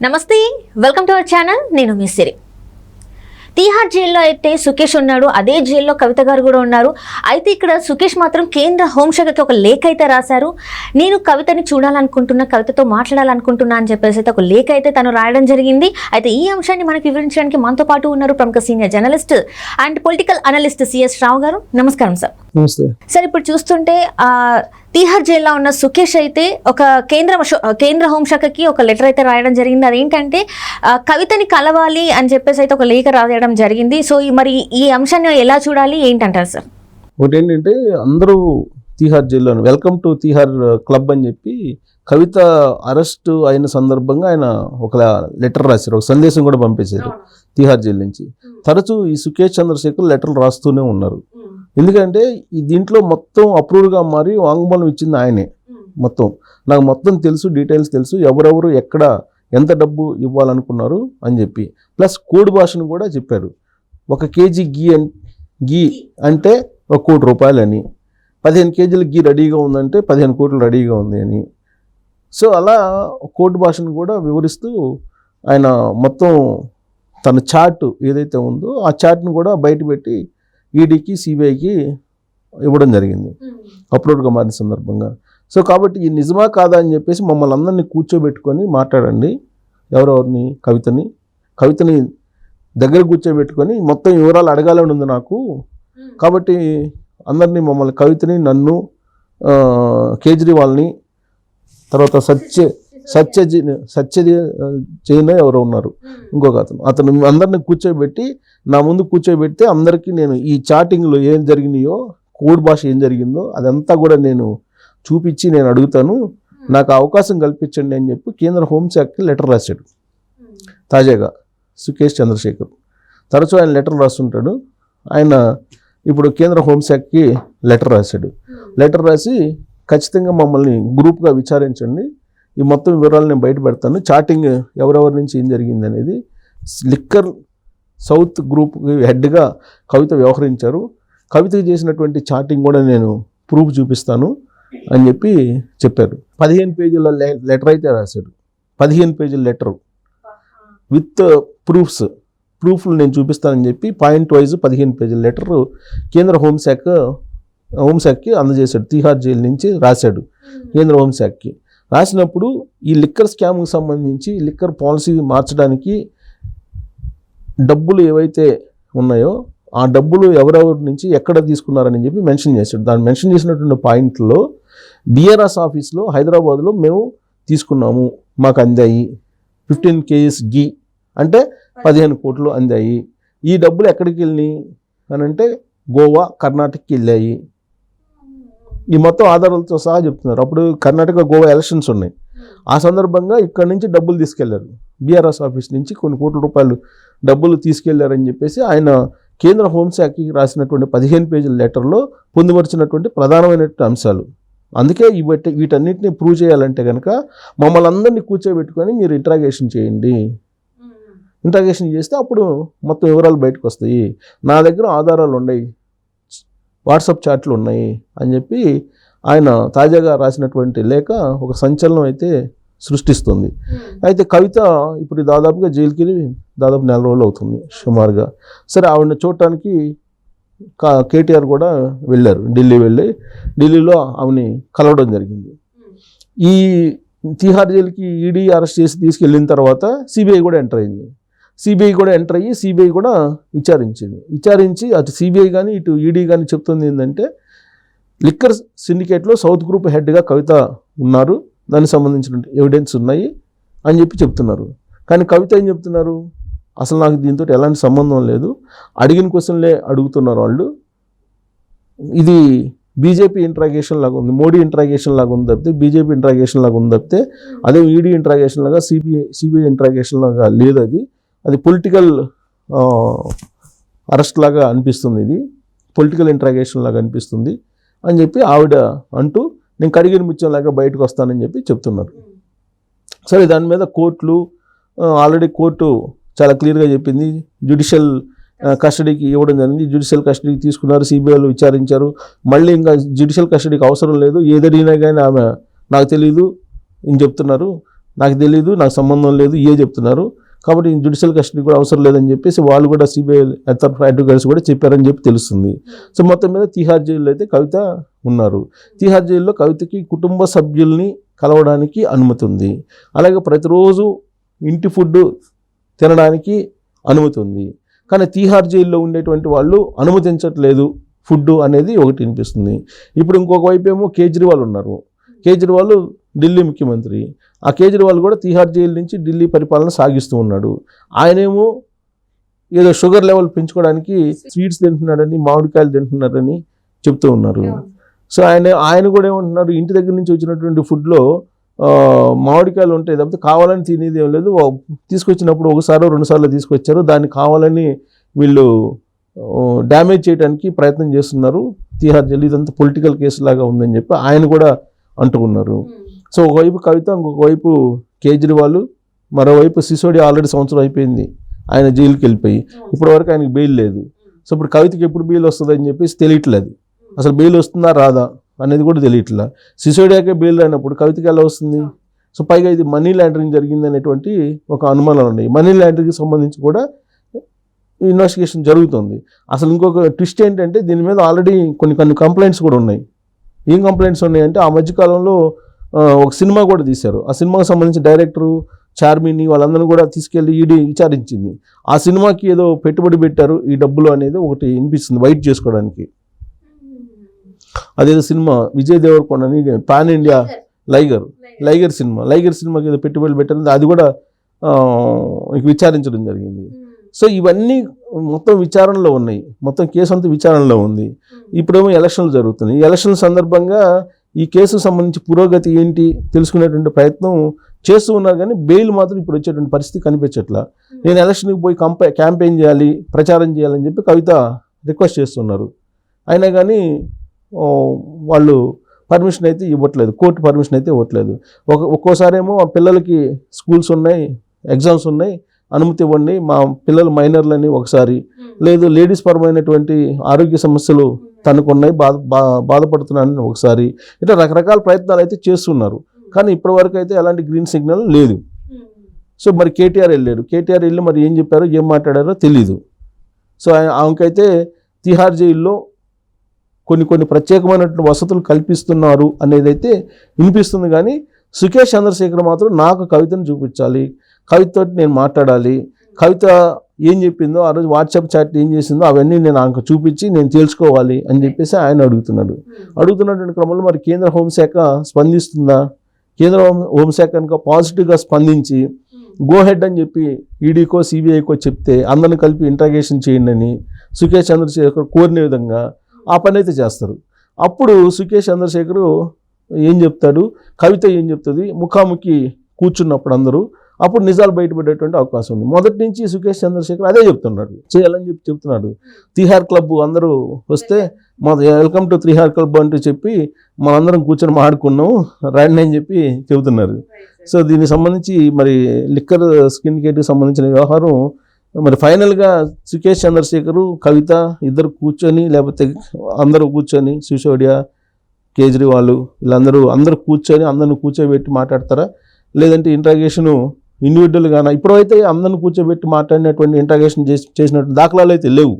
నమస్తే, welcome to our channel. నేను మీ సిరి. తీహార్ జైల్లో అయితే సుకేష్ ఉన్నాడు, అదే జైల్లో కవిత గారు కూడా ఉన్నారు. అయితే ఇక్కడ సుకేష్ మాత్రం కేంద్ర హోంశాఖకి ఒక లేఖ అయితే రాశారు. నేను కవితని చూడాలనుకుంటున్నా, కవితతో మాట్లాడాలనుకుంటున్నా అని చెప్పేసి అయితే ఒక లేఖ అయితే తను రాయడం జరిగింది. అయితే ఈ అంశాన్ని మనకు వివరించడానికి మనతో పాటు ఉన్నారు ప్రముఖ senior journalist and political analyst CS Rao garu. నమస్కారం సార్. నమస్తే సార్, ఇప్పుడు చూస్తుంటే తీహార్ జైల్లో ఉన్న సుకేష్ అయితే ఒక కేంద్ర హోంశాఖకి ఒక లెటర్ అయితే రాయడం జరిగింది. అదేంటంటే కవితని కలవాలి అని చెప్పేసి అయితే ఒక లేఖ రాయడం జరిగింది. సో మరి ఈ అంశాన్ని ఎలా చూడాలి, ఏంటంటారు సార్? ఒకటి ఏంటంటే, అందరూ తీహార్ జైల్లో వెల్కమ్ టు తీహార్ క్లబ్ అని చెప్పి కవిత అరెస్ట్ అయిన సందర్భంగా ఆయన ఒక లెటర్ రాశారు, ఒక సందేశం కూడా పంపించారు తీహార్ జైలు నుంచి. తరచూ ఈ సుకేష్ చంద్రశేఖర్ లెటర్లు రాస్తూనే ఉన్నారు. ఎందుకంటే ఈ దీంట్లో మొత్తం అప్రూవ్గా మారి వాంగ్మూలం ఇచ్చింది ఆయనే. నాకు మొత్తం తెలుసు, డీటెయిల్స్ తెలుసు, ఎవరెవరు ఎక్కడ ఎంత డబ్బు ఇవ్వాలనుకున్నారు అని చెప్పి, ప్లస్ కోడ్ భాషను కూడా చెప్పారు. 1 కేజీ గీ అంటే 1 కోటి రూపాయలు అని, 15 కేజీల గీ రెడీగా ఉందంటే 15 కోట్లు రెడీగా ఉంది అని. సో అలా కోడ్ భాషను కూడా వివరిస్తూ ఆయన మొత్తం తన చార్ట్ ఏదైతే ఉందో ఆ చార్ట్ను కూడా బయటపెట్టి ఈడీకి సిబిఐకి ఇవ్వడం జరిగింది అప్లోడ్గా మారిన సందర్భంగా. సో కాబట్టి ఈ నిజమా కాదా అని చెప్పేసి మమ్మల్ని అందరినీ కూర్చోబెట్టుకొని మాట్లాడండి, ఎవరెవరిని కవితని దగ్గర కూర్చోబెట్టుకొని మొత్తం వివరాలు అడగాలని ఉంది నాకు. కాబట్టి అందరినీ మమ్మల్ని కవితని, నన్ను, కేజ్రీవాల్ని, తర్వాత సత్యజైన్ ఎవరో ఉన్నారు, ఇంకొక అతను అందరిని కూర్చోబెట్టి నా ముందు కూర్చోబెడితే అందరికీ నేను ఈ చాటింగ్లో ఏం జరిగినాయో, కోడ్ భాష ఏం జరిగిందో అదంతా కూడా నేను చూపించి నేను అడుగుతాను, నాకు అవకాశం కల్పించండి అని చెప్పి కేంద్ర హోంశాఖకి లెటర్ రాశాడు. తాజాగా సుకేష్ చంద్రశేఖర్ తరచూ ఆయన లెటర్ రాస్తుంటాడు. ఆయన ఇప్పుడు కేంద్ర హోంశాఖకి లెటర్ రాశాడు. లెటర్ రాసి ఖచ్చితంగా మమ్మల్ని గ్రూప్గా విచారించండి, ఈ మొత్తం వివరాలు నేను బయట పెడతాను, చాటింగ్ ఎవరెవరి నుంచి ఏం జరిగింది అనేది. లిక్కర్ సౌత్ గ్రూప్ హెడ్గా కవిత వ్యవహరించారు, కవితకి చేసినటువంటి చాటింగ్ కూడా నేను ప్రూఫ్ చూపిస్తాను అని చెప్పి చెప్పారు. 15 పేజీల లెటర్ అయితే రాశాడు. 15 పేజీల లెటర్ విత్ ప్రూఫ్లు నేను చూపిస్తానని చెప్పి పాయింట్ వైజ్ 15 పేజీల లెటర్ కేంద్ర హోంశాఖకి అందజేశాడు. తీహార్ జైలు నుంచి రాశాడు కేంద్ర హోంశాఖకి. రాసినప్పుడు ఈ లిక్కర్ స్కామ్కి సంబంధించి లిక్కర్ పాలసీ మార్చడానికి డబ్బులు ఏవైతే ఉన్నాయో ఆ డబ్బులు ఎవరెవరి నుంచి ఎక్కడ తీసుకున్నారని చెప్పి మెన్షన్ చేశాడు. దాన్ని మెన్షన్ చేసినటువంటి పాయింట్లో బిఆర్ఎస్ ఆఫీస్లో హైదరాబాద్లో మేము తీసుకున్నాము, మాకు అందాయి 15 కేజీస్ గీ అంటే 15 కోట్లు అందాయి. ఈ డబ్బులు ఎక్కడికి వెళ్ళినాయి అని అంటే గోవా, కర్ణాటకకి వెళ్ళాయి. ఈ మొత్తం ఆధారాలతో సహా చెప్తున్నారు. అప్పుడు కర్ణాటక, గోవా ఎలక్షన్స్ ఉన్నాయి. ఆ సందర్భంగా ఇక్కడ నుంచి డబ్బులు తీసుకెళ్లారు, బిఆర్ఎస్ ఆఫీస్ నుంచి కొన్ని కోట్ల రూపాయలు డబ్బులు తీసుకెళ్లారని చెప్పేసి ఆయన కేంద్ర హోంశాఖకి రాసినటువంటి 15 పేజీల లెటర్లో పొందుపరిచినటువంటి ప్రధానమైనటువంటి అంశాలు. అందుకే వీటన్నిటిని ప్రూవ్ చేయాలంటే కనుక మమ్మల్ని అందరినీ కూర్చోబెట్టుకొని మీరు ఇంట్రాగేషన్ చేయండి, ఇంట్రాగేషన్ చేస్తే అప్పుడు మొత్తం వివరాలు బయటకు వస్తాయి, నా దగ్గర ఆధారాలు ఉన్నాయి, వాట్సాప్ చాట్లు ఉన్నాయి అని చెప్పి ఆయన తాజాగా రాసినటువంటి లేఖ ఒక సంచలనం అయితే సృష్టిస్తుంది. అయితే కవిత ఇప్పుడు దాదాపుగా జైలుకి దాదాపు 4 రోజులు అవుతుంది సుమారుగా. సరే, ఆవిడని చూడటానికి కేటీఆర్ కూడా వెళ్ళారు, ఢిల్లీలో ఆమెని కలవడం జరిగింది. ఈ తీహార్ జైలుకి ఈడీ అరెస్ట్ చేసి తీసుకెళ్ళిన తర్వాత సిబిఐ కూడా ఎంటర్ అయ్యి సిబిఐ కూడా విచారించి అటు సిబిఐ కానీ ఇటు ఈడీ కానీ చెప్తుంది ఏంటంటే లిక్కర్ సిండికేట్లో సౌత్ గ్రూప్ హెడ్గా కవిత ఉన్నారు, దానికి సంబంధించిన ఎవిడెన్స్ ఉన్నాయి అని చెప్పి చెప్తున్నారు. కానీ కవిత ఏం చెప్తున్నారు, అసలు నాకు దీంతో ఎలాంటి సంబంధం లేదు, అడిగిన క్వశ్చన్లే అడుగుతున్నారు వాళ్ళు, ఇది బీజేపీ ఇంట్రాగేషన్ లాగా ఉంది, మోడీ ఇంట్రాగేషన్ లాగా ఉంది తప్పితే బీజేపీ ఇంట్రాగేషన్ లాగా ఉంది తప్పితే అదే ఈడీ ఇంట్రాగేషన్ లాగా సిబిఐ ఇంట్రాగేషన్ లాగా లేదు, అది పొలిటికల్ అరెస్ట్ లాగా అనిపిస్తుంది, ఇది పొలిటికల్ ఇంట్రాగేషన్ లాగా అనిపిస్తుంది అని చెప్పి ఆవిడ అంటూ నేను కడిగిన ముత్యంలాగా బయటకు వస్తానని చెప్పి చెప్తున్నారు. సరే, దాని మీద ఆల్రెడీ కోర్టు చాలా క్లియర్గా చెప్పింది, జ్యుడిషియల్ కస్టడీకి ఇవ్వడం జరిగింది. జ్యుడిషియల్ కస్టడీకి తీసుకున్నారు, సిబిఐలో విచారించారు. మళ్ళీ ఇంకా జ్యుడిషియల్ కస్టడీకి అవసరం లేదు, ఏదడిగినా కానీ ఆమె నాకు తెలీదు అని చెప్తున్నారు. నాకు తెలియదు, నాకు సంబంధం లేదు, చెప్తున్నారు, కాబట్టి జ్యుడిషియల్ కస్టడీ కూడా అవసరం లేదని చెప్పేసి వాళ్ళు కూడా సిబిఐ అడ్వకేట్స్ కూడా చెప్పారని చెప్పి తెలుస్తుంది. సో మొత్తం మీద తిహార్ జైల్లో అయితే కవిత ఉన్నారు. తిహార్ జైల్లో కవితకి కుటుంబ సభ్యుల్ని కలవడానికి అనుమతి ఉంది. అలాగే ప్రతిరోజు ఇంటి ఫుడ్ తినడానికి అనుమతి ఉంది. కానీ తిహార్ జైల్లో ఉండేటువంటి వాళ్ళు అనుమతించట్లేదు ఫుడ్ అనేది ఒకటి వినిపిస్తుంది. ఇప్పుడు ఇంకొక వైపు ఏమో కేజ్రీవాల్ ఉన్నారు. కేజ్రీవాల్ ఢిల్లీ ముఖ్యమంత్రి. ఆ కేజ్రీవాల్ కూడా తిహార్ జైలు నుంచి ఢిల్లీ పరిపాలన సాగిస్తూ ఉన్నాడు. ఆయనేమో ఏదో షుగర్ లెవెల్ పెంచుకోవడానికి స్వీట్స్ తింటున్నాడని, మామిడికాయలు తింటున్నారని చెప్తూ ఉన్నారు. సో ఆయన కూడా ఏమంటున్నారు, ఇంటి దగ్గర నుంచి వచ్చినటువంటి ఫుడ్లో మామిడికాయలు ఉంటాయి తప్పితే కావాలని తినేది ఏం లేదు. తీసుకొచ్చినప్పుడు ఒకసారి 2 సార్లు తీసుకొచ్చారు, దాన్ని కావాలని వీళ్ళు డ్యామేజ్ చేయడానికి ప్రయత్నం చేస్తున్నారు తిహార్ జైలు, ఇదంతా పొలిటికల్ కేసు లాగా ఉందని చెప్పి ఆయన కూడా అంటున్నారు. సో ఒకవైపు కవిత, ఇంకొక వైపు కేజ్రీవాల్, మరోవైపు సిసోడియా ఆల్రెడీ సంవత్సరం అయిపోయింది ఆయన జైలుకి వెళ్ళిపోయి, ఇప్పటి వరకు ఆయనకి బెయిల్ లేదు. సో ఇప్పుడు కవితకి ఎప్పుడు బెయిల్ వస్తుందని చెప్పేసి తెలియట్లేదు. అసలు బెయిల్ వస్తుందా రాదా అనేది కూడా తెలియట్లా. సిసోడియాకే బెయిల్ అయినప్పుడు కవితకి ఎలా వస్తుంది? సో పైగా ఇది మనీ లాండరింగ్ జరిగింది అనేటువంటి ఒక అనుమానాలు ఉన్నాయి. మనీ లాండరింగ్కి సంబంధించి కూడా ఇన్వెస్టిగేషన్ జరుగుతుంది. అసలు ఇంకొక ట్విస్ట్ ఏంటంటే దీని మీద ఆల్రెడీ కొన్ని కంప్లైంట్స్ కూడా ఉన్నాయి. ఏం కంప్లైంట్స్ ఉన్నాయంటే ఆ మధ్యకాలంలో ఒక సినిమా కూడా తీశారు. ఆ సినిమాకి సంబంధించి డైరెక్టరు, చార్మిని వాళ్ళందరూ కూడా తీసుకెళ్ళి ఈడీ విచారించింది. ఆ సినిమాకి ఏదో పెట్టుబడి పెట్టారు ఈ డబ్బులు అనేది ఒకటి వినిపిస్తుంది వైట్ చేసుకోవడానికి. అదేదో సినిమా విజయ్ దేవరకొండ అని పాన్ ఇండియా లైగర్ సినిమాకి ఏదో పెట్టుబడులు పెట్టారు, అది కూడా విచారించడం జరిగింది. సో ఇవన్నీ మొత్తం విచారణలో ఉన్నాయి, మొత్తం కేసు అంతా విచారణలో ఉంది. ఇప్పుడేమో ఎలక్షన్లు జరుగుతున్నాయి. ఈ ఎలక్షన్ సందర్భంగా ఈ కేసుకు సంబంధించి పురోగతి ఏంటి తెలుసుకునేటువంటి ప్రయత్నం చేస్తూ ఉన్నారు. కానీ బెయిల్ మాత్రం ఇప్పుడు వచ్చేటువంటి పరిస్థితి కనిపించట్లా. నేను ఎలక్షన్కి పోయి క్యాంపెయిన్ చేయాలి, ప్రచారం చేయాలని చెప్పి కవిత రిక్వెస్ట్ చేస్తున్నారు. అయినా కానీ వాళ్ళు పర్మిషన్ అయితే ఇవ్వట్లేదు, కోర్టు పర్మిషన్ అయితే ఇవ్వట్లేదు. ఒక్కోసారి ఏమో పిల్లలకి స్కూల్స్ ఉన్నాయి, ఎగ్జామ్స్ ఉన్నాయి, అనుమతి ఇవ్వండి, మా పిల్లలు మైనర్లని ఒకసారి, లేదు లేడీస్ పరమైనటువంటి ఆరోగ్య సమస్యలు తనకున్నాయి, బాధపడుతున్నానని ఒకసారి, ఇట్లా రకరకాల ప్రయత్నాలు అయితే చేస్తున్నారు. కానీ ఇప్పటివరకు అయితే ఎలాంటి గ్రీన్ సిగ్నల్ లేదు. సో మరి కేటీఆర్ వెళ్ళి మరి ఏం చెప్పారో ఏం మాట్లాడారో తెలీదు. సో ఆమెకైతే తిహార్ జైల్లో కొన్ని ప్రత్యేకమైనటువంటి వసతులు కల్పిస్తున్నారు అనేది అయితే వినిపిస్తుంది. కానీ సుకేష్ చంద్రశేఖర్ మాత్రం నాకు కవితను చూపించాలి, కవితతో నేను మాట్లాడాలి, కవిత ఏం చెప్పిందో ఆ రోజు వాట్సాప్ చాట్ ఏం చేసిందో అవన్నీ నేను ఆమెకు చూపించి నేను తెలుసుకోవాలి అని చెప్పేసి ఆయన అడుగుతున్నటువంటి క్రమంలో మరి కేంద్ర హోంశాఖ స్పందిస్తుందా? కేంద్ర హోంశాఖ కనుక పాజిటివ్గా స్పందించి గో హెడ్ అని చెప్పి ఈడీకో సిబిఐకో చెప్తే అందరిని కలిపి ఇంట్రాగేషన్ చేయండి అని సుకేష్ చంద్రశేఖర్ కోరిన విధంగా ఆ పని అయితే చేస్తారు. అప్పుడు సుకేష్ చంద్రశేఖర్ ఏం చెప్తాడు, కవిత ఏం చెప్తుంది, ముఖాముఖి కూర్చున్నప్పుడు అందరూ అప్పుడు నిజాలు బయటపడేటువంటి అవకాశం ఉంది. మొదటి నుంచి సుకేష్ చంద్రశేఖర్ అదే చెప్తున్నాడు, చేయాలని చెప్తున్నాడు. తిహార్ క్లబ్ అందరూ వస్తే వెల్కమ్ టు తిహార్ క్లబ్ అంటూ చెప్పి మనందరం కూర్చొని మాడుకున్నాం రండి అని చెప్పి చెబుతున్నారు. సో దీనికి సంబంధించి మరి లిక్కర్ సిండికేట్కి సంబంధించిన వ్యవహారం మరి ఫైనల్గా సుకేష్ చంద్రశేఖరు, కవిత ఇద్దరు కూర్చొని, లేకపోతే అందరూ కూర్చొని, సిసోడియా, కేజ్రీవాల్ వీళ్ళందరూ కూర్చొని అందరిని కూర్చోబెట్టి మాట్లాడతారా, లేదంటే ఇంట్రాగేషను ఇండివిజువల్గానా? ఇప్పుడైతే అందరిని కూర్చోబెట్టి మాట్లాడినటువంటి ఇంట్రాగేషన్ చేసినట్టు దాఖలాలు అయితే లేవు.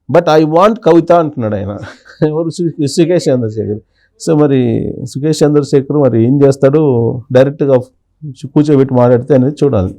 బట్ ఐ వాంట్ కవిత అంటున్నాడు ఆయన, ఎవరు? సుకేష్ చంద్రశేఖర్. సో మరి సుకేష్ చంద్రశేఖర్ మరి ఏం చేస్తాడో డైరెక్ట్గా కూర్చోబెట్టి మాట్లాడితే అనేది చూడాలి.